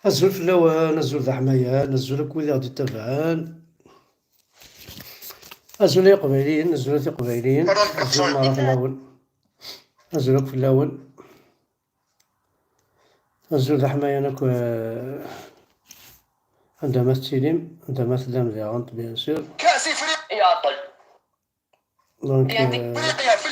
الزول في اللوان، الزول ذا حمايان، الزول كويدي غادي تبعان، الزول قبايليين، الزول قبايليين، الزول مرة في اللون، الزول في اللون، الزول ذا حمايان عندما تسيلم، عندما تلام ذي غانت بيان سور. كأس افريقيا طيب. دونك افريقيا في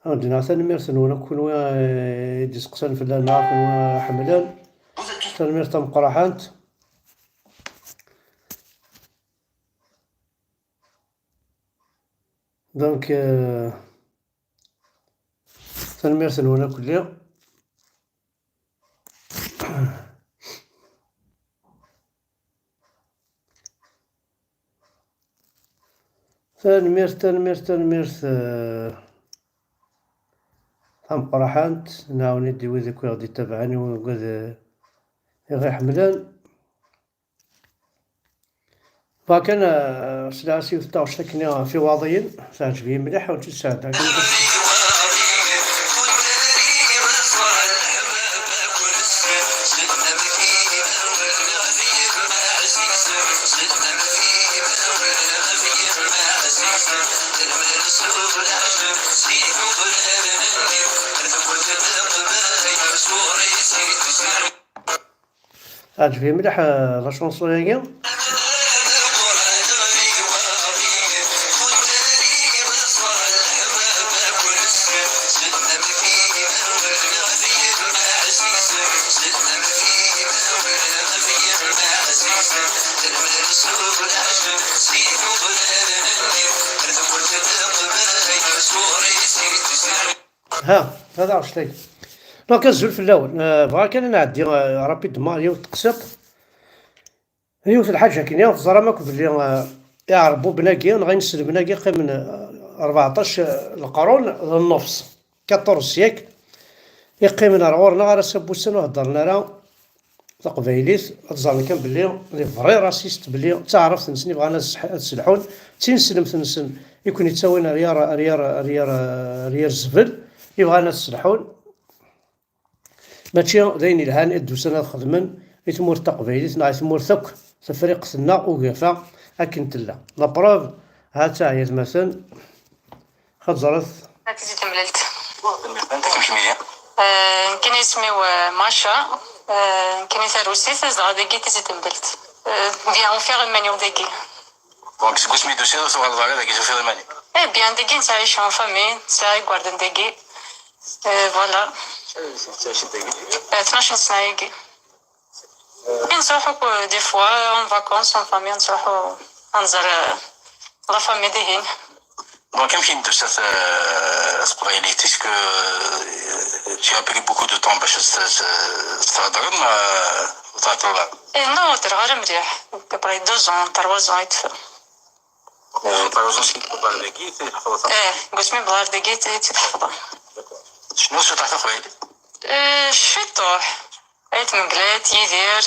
عندنا تنميرتن ولا كون ديسقسان في النار كون حملان تنميرتن مقرحانت دونك تنميرتن ولا كليا تنميرت مقرحانت نعاوني دي ويدك غادي تبعني وقد غير حملان فكان سلاسي وثلاث تكنيا في واضيين تعجبني مليح وتساعد تعجبني مليح لا شونسون هي هذا واش تاي دونك الزول في اللون بغا كان نعدي رابيدمون اليوم تقسط اليوم في الحاجة كاين في زرامك بلي يعربو بناكي غينسل بناكي قيم من 14 القرون للنص 14 سياك يقيم من غورنا غير سبوسن وهضرنا راه تقبايليت تظن كان بلي لي فري راسيست بلي تعرف نسني بغانا نسلحون تنسلم تنسن يكون يتساوينا ريار الزبل يبغانا نسلحون ماشي داين الهان ادو سنة خدمن يتمور تقبايليت نا يتمور ثك تفريق سنا وقفا اكن تلا لا بروف هاتا هي مثلا خد زرث تيجي تمللت انت كمشمية كان اسمي ماشا كان يثروسي تزغى داكي تيجي تمللت بيان فيغ المانيو داكي دونك سكوش مي دوسي سو غالفا داكي جو فيغ المانيو بيان داكي نتعيش ان فامي نتاعي غاردن داكي فوالا 12 سنة هيك نروحو دي فوا اون فاكونس اون فامي نروحو نزور لا فامي ديهين دونك كم كاين دوسات قبايليت اسكو tu as pris beaucoup de temps باش تهضر وتعطل نو تهضر مليح بقري 2 ans 3 ans يتفا 3 ans كي تهضر داكي تحفظها قلت مي بلار داكي تحفظها شنو تحت قبايلي شفيتوح عيت مقلات يدير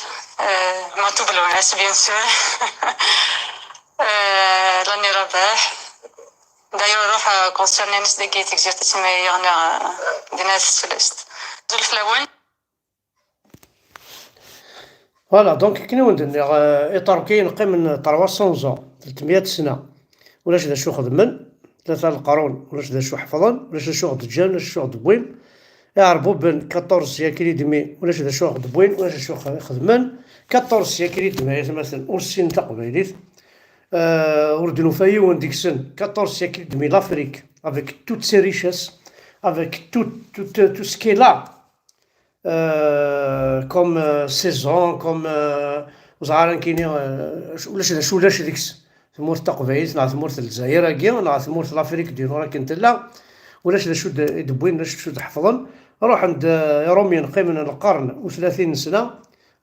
ما تبلو الناس بيان سور راني رباح دايما نروح كونسيرني ناس داكي تكزير تسمى يعني دي ناس سلست زول فلاون فوالا دونك كنا وندير اطار كاين قيم من 300 300 سنه ولاش دا شو خدمن 3 القرون ولاش دا شو حفظن ولاش دا شو دجان ولاش شو دبوين يعرفوا بين 14 سياكل دمي ولاش دا شو دبوين ولاش شو خدمن 14 سياكل دمي مثلا ورسين تقبيليت وردنو فايو ديك السن 14 siècle de l'Afrique avec toutes ses richesses avec tout ce qui est là comme saison comme زعران كاينين ولاش ديكس ثمور تقبيليت نا ثمور الجزائر كاع نا ثمور الافريك ديالو راه كنت لا ولاش شو دبوين ولاش شو حفظن روح عند روميان قيم من القرن و30 سنه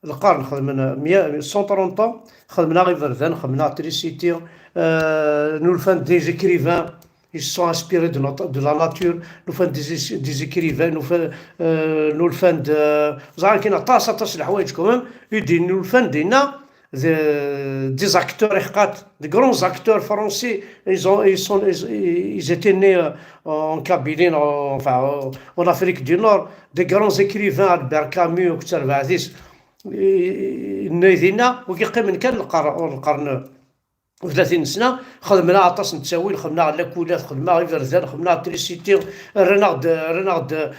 القرن خدمنا 130 خدمنا غير فردان خدمنا تريسيتي nous faisons des écrivains ils sont inspirés de la nature nous faisons des écrivains nous faisons زعما كاين طاسه الحوايج كمان يدي nous faisons دينا des acteurs des grands acteurs français. Ils étaient nés en Kabylie, enfin en Afrique du Nord. Des grands écrivains, Albert Camus وكتر بعديس نايذينا وكيقيم من كان القرن و30 سنه. خدمنا عطاس نتساوي، خدمنا على لاكولات، خدمنا غير فرزان، خدمنا على التريسيتي، رناغد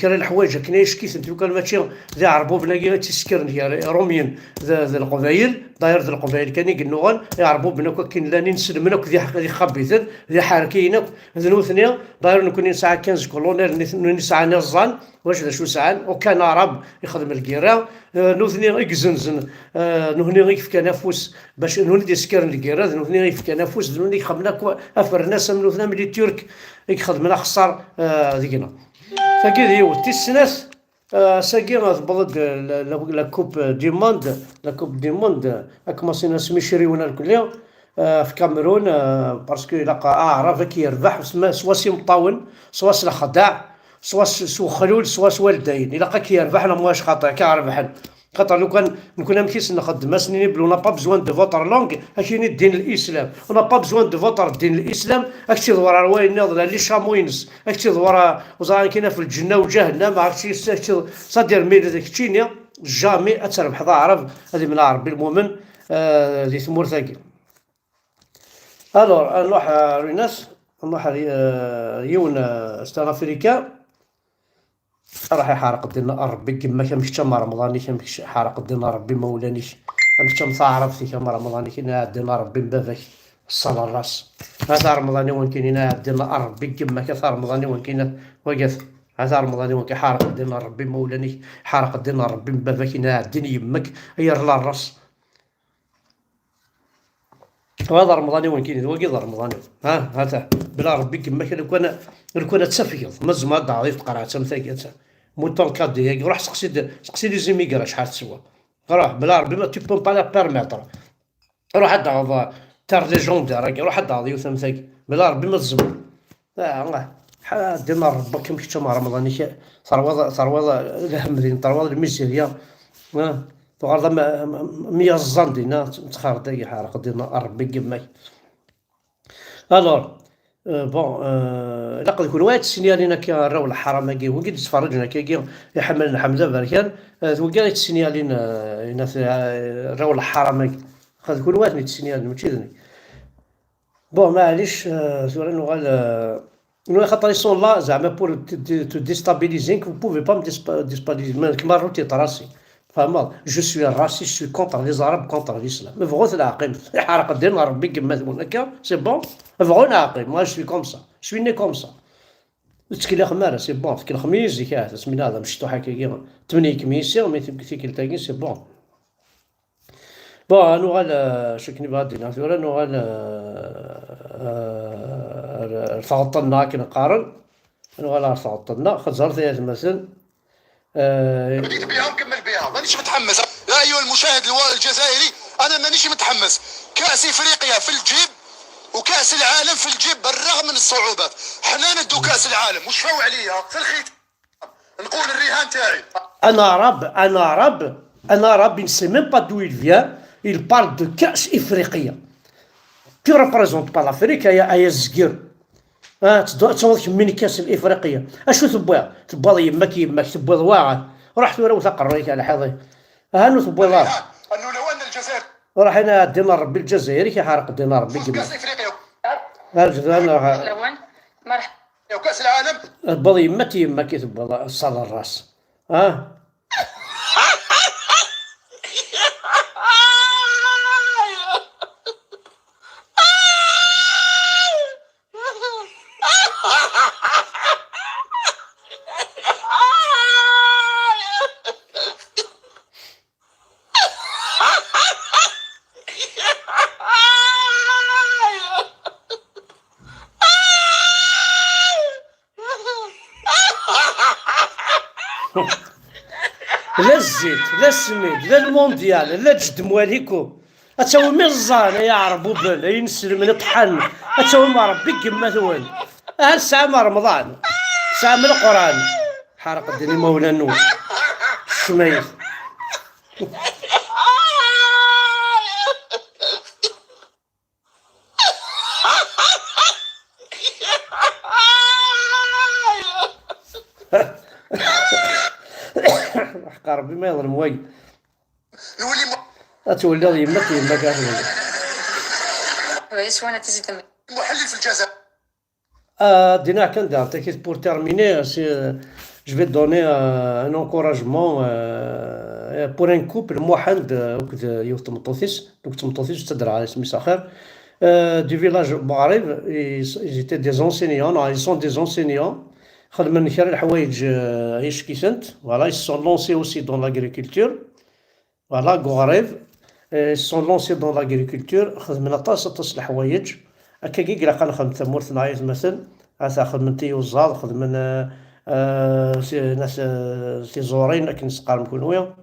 كرا الحوايج كنا يشكيت انت كان ماشي ذا عربو بناكي تيسكرن روميين ذا القبايل داير ذا القبايل كان يقنوغن يعربو بناك كاين لاني نسلمناك ذي خبيثن ذي حاركينك ذي نوثنيا داير نكون نسعى 15 كولونيل نسعى نزان واش ذا شو ساعان وكان عرب يخدم الكيرا نوثني يكزنزن نهني غيف كنافوس باش نهني ديسكرن الكيرا نوثني غيف كنافوس نهني خدمنا افرناس من نوثنا ملي ترك يخدمنا خسر ذيكنا فكذا هو تيسناس ساكي غتبلد لا كوب دي موند كوماسينا سميشريونا الكل في كاميرون باسكو لقى عرف كيربح سوا سي مطاون سوا سي خداع سوا خلول سوا والدين الا كيربح انا مواش خاطر كيربح خاطر لو كان كنا مكيس نخدم سنين بلو نا با بزوان دو فوتر لونغ اكيني الدين الاسلام ونا با بزوان دو فوتر الدين الاسلام اكتي دوار رواين ناضله لي شاموينس اكتي دوار وزار كاينه في الجنه وجهنم عرفتي صدير ميل داك تشينيا جامي اتربح ذا عرب هذه من ربي المؤمن ذي ثمور ثاقي. الور نروح ريناس نروح يون ستان افريكا راح يحارق دينا ربي كما كمشي تما رمضاني كمشي حارق دينا ربي مولانيش كمشي مصاعرف في كما رمضاني كنا دينا ربي باباك الصلاة الراس هذا رمضاني وين كاينين دينا ربي كما كثار رمضاني وين كاين وقف هذا رمضاني وين كيحارق دينا ربي مولاني حارق دينا ربي باباك كنا دين يمك هي الراس وهذا رمضاني وين كاين وقف رمضاني هذا بلا ربي كما كان كان تسفيض مزما ضعيف قرعه تمثاكيت موطون كادي روح سقسي لي زيميغرا شحال تسوى روح بلا ربي ما تي بون با لا بيرميتر روح هذا تار ليجوندير روح هذا يوثمثاك بلا ربي ما تزمر ديما ربك كمشي تما رمضاني ثروه الهمدين ثروه الميسيريا تغرد 100 الزان دينا تخرد حارق دينا ربي كماك. الور بون لقد يكون واحد السينيالينا كيراو الحرام كي وكي تفرجنا كي يحملنا حمزه بركان وكا السينيالين راو الحرام خاطر كل واحد السينيال ماشي ذني بون معليش سوري نو خاطر يسون لا زعما بور تو ديستابيليزينك vous pouvez pas me déstabiliser كما روتي طراسي فهمت جو سوي راسي جو سوي كونتر لي زارب كونتر الاسلام مبغوث العقيم يحرق الدين ربي كما تقول هكا سي بون مبغون عقيم moi je suis comme ça je suis né comme ça تسكيل خماره سي بون تسكيل خميس كاع سمينا هذا مشيتو حكا 8 كميسي ومي تيكل تاكي سي بون بون نو غالا شكني بغادينا ثورا نو غالا الفغطنا كي نقارن نو غالا الفغطنا خزر ثلاث مثلا بديت بها نكمل بها مانيش متحمس يا ايها المشاهد الجزائري انا مانيش متحمس كاس افريقيا في الجيب وكاس العالم في الجيب بالرغم من الصعوبات حنا ندو كاس العالم وشفاو عليا في الختام نقول الرهان تاعي انا راب ne sait même pas d'où il vient il parle de كاس افريقيا qui représente pas l'Afrique يا الزقير تصور كمين كاس الافريقيه اشو تبغى يمك تبغى واعر رحت ورا وثقريك على حظي هانو تبغى الله انه لو ان الجزائر راح هنا دينار ربي الجزائري كيحرق دينار ربي كاس افريقيا لون مرحبا وكاس العالم تبغى يمك تبغى الصلاة الراس لا الزيت لا السميد لا المونديال لا جد مواليكو اتاو ميزان يا عربو بل ينسل من طحن اتاو ما ربي كما ثوال الساعة ما رمضان ساعة من القرآن حرق الدين مولانا الشميس حق ربي ما يظلم واي نولي تولي يمك كاع تولي. وانا تزيد محلل في الجزائر. Dina Kanda, t'inquiète, pour terminer, je vais te donner un encouragement pour un couple موحد يوث تمطوثيس دوك تمطوثيس تدرع اسمي ساخر du village Bouarib. Ils étaient des enseignants, non, ils sont des enseignants. خدمن كرا الحوايج عيش كيسنت. Voilà, ils se sont lancés aussi dans l'agriculture. Voilà, Bouarib. Ils se sont lancés dans l'agriculture. خدمنا طاس الحوايج. هكا كي قلق نخدم ثمورت نعيط مثلا هذا خدمن تيوزاد خدمن ناس تيزورين لكن نسقار مكونويا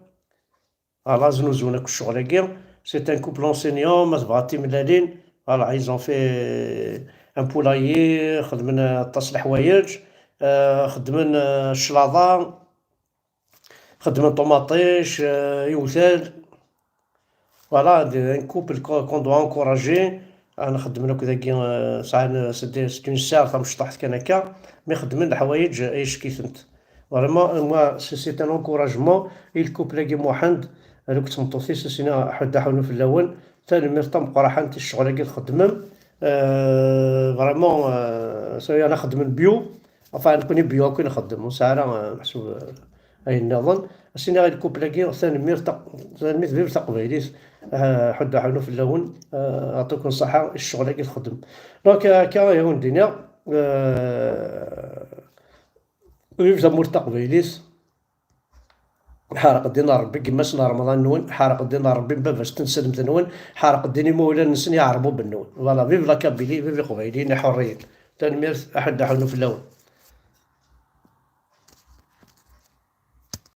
فوالا زنوزونا كل الشغل هكا. سي ان كوبل اونسينيون ما تبغى تيملالين فوالا ايزون في ان بولايي خدمن طاس الحوايج خدمن الشلاضه خدمن طوماطيش يوثال فوالا ان كوبل كون دوا انكوراجي. انا خدمنا كذا ساعه سيت اون ساعه تاع مشطح كان هكا مي خدمنا الحوايج ايش كيفنت فريمون موا سي ان انكوراجمون الكوبل كي موحد هذوك تمطوثيس سينا حدا حاولوا في الاول ثاني مرتا مقراحه انت الشغل كي تخدمم فريمون انا خدم بيو enfin نكوني بيو كي نخدم ساعه محسوب اي نظن سينا الكوبل كي ثاني مرتا ثاني مرتا قبيليس حدا حاولوا في اللون يعطيكم الصحة الشغل كي تخدم دونك كا هون الدنيا ويبدا مرتقبيليس حارق دينا ربي كيما سنا رمضان نون حارق دينا ربي باش تنسلم تنون حارق ديني مولا نسن يعربوا بالنون فوالا فيف لا كابيلي فيف قبيلين حريين تنمير احد حاولوا في اللون.